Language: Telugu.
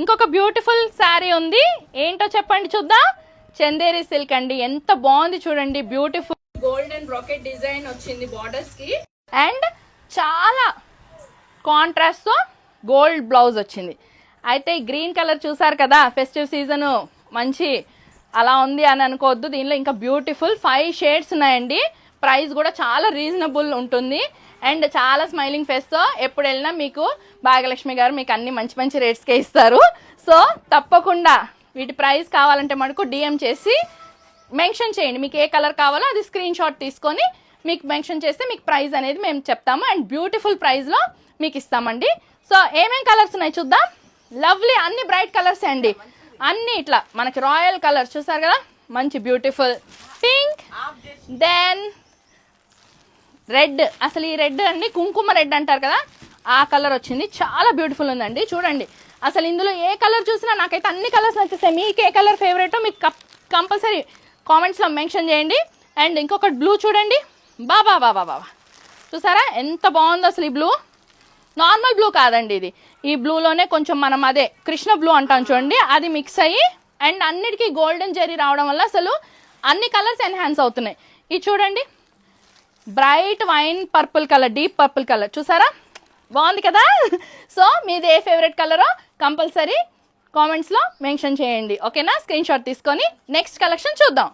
ఇంకొక బ్యూటిఫుల్ శారీ ఉంది, ఏంటో చెప్పండి చూద్దాం. చందేరి సిల్క్ అండి, ఎంత బాగుంది చూడండి. బ్యూటిఫుల్ గోల్డెన్ బ్రాకెట్ డిజైన్ వచ్చింది బార్డర్స్ కి, అండ్ చాలా కాంట్రాస్ట్ తో గోల్డ్ బ్లౌజ్ వచ్చింది. అయితే ఈ గ్రీన్ కలర్ చూసారు కదా, ఫెస్టివ్ సీజన్ మంచి అలా ఉంది అని అనుకోవద్దు. దీనిలో ఇంకా బ్యూటిఫుల్ 5 షేడ్స్ ఉన్నాయండి. ప్రైస్ కూడా చాలా రీజనబుల్ ఉంటుంది, అండ్ చాలా స్మైలింగ్ ఫేస్తో ఎప్పుడు వెళ్ళినా మీకు భాగ్యలక్ష్మి గారు మీకు అన్ని మంచి మంచి రేట్స్కే ఇస్తారు. సో తప్పకుండా వీటి ప్రైస్ కావాలంటే మనకు డిఎం చేసి మెన్షన్ చేయండి. మీకు ఏ కలర్ కావాలో అది స్క్రీన్ షాట్ తీసుకొని మీకు మెన్షన్ చేస్తే మీకు ప్రైస్ అనేది మేము చెప్తాము, అండ్ బ్యూటిఫుల్ ప్రైస్లో మీకు ఇస్తామండి. సో ఏమేం కలర్స్ ఉన్నాయి చూద్దాం. లవ్లీ అన్ని బ్రైట్ కలర్స్ అండి, అన్ని ఇట్లా మనకి రాయల్ కలర్స్ చూసారు కదా, మంచి బ్యూటిఫుల్ పింక్, దెన్ రెడ్. అసలు ఈ రెడ్ అండి కుంకుమ రెడ్ అంటారు కదా, ఆ కలర్ వచ్చింది. చాలా బ్యూటిఫుల్ ఉందండి చూడండి. అసలు ఇందులో ఏ కలర్ చూసినా నాకైతే అన్ని కలర్స్ నచ్చేస్తాయి. మీకు ఏ కలర్ ఫేవరెటో మీకు కంపల్సరీ కామెంట్స్లో మెన్షన్ చేయండి. అండ్ ఇంకొకటి బ్లూ చూడండి, బాబా బాబా బాబా చూసారా ఎంత బాగుందో. అసలు ఈ బ్లూ నార్మల్ బ్లూ కాదండి, ఇది ఈ బ్లూలోనే కొంచెం మనం అదే కృష్ణ బ్లూ అంటాం చూడండి, అది మిక్స్ అయ్యి అండ్ అన్నిటికీ గోల్డెన్ జెరీ రావడం వల్ల అసలు అన్ని కలర్స్ ఎన్హాన్స్ అవుతున్నాయి. ఇది చూడండి bright wine purple colour, deep purple colour చూసారా, బాగుంది కదా. సో మీది ఏ ఫేవరెట్ కలరో కంపల్సరీ కామెంట్స్లో మెన్షన్ చేయండి, ఓకేనా. స్క్రీన్ షాట్ తీసుకొని నెక్స్ట్ కలెక్షన్ చూద్దాం.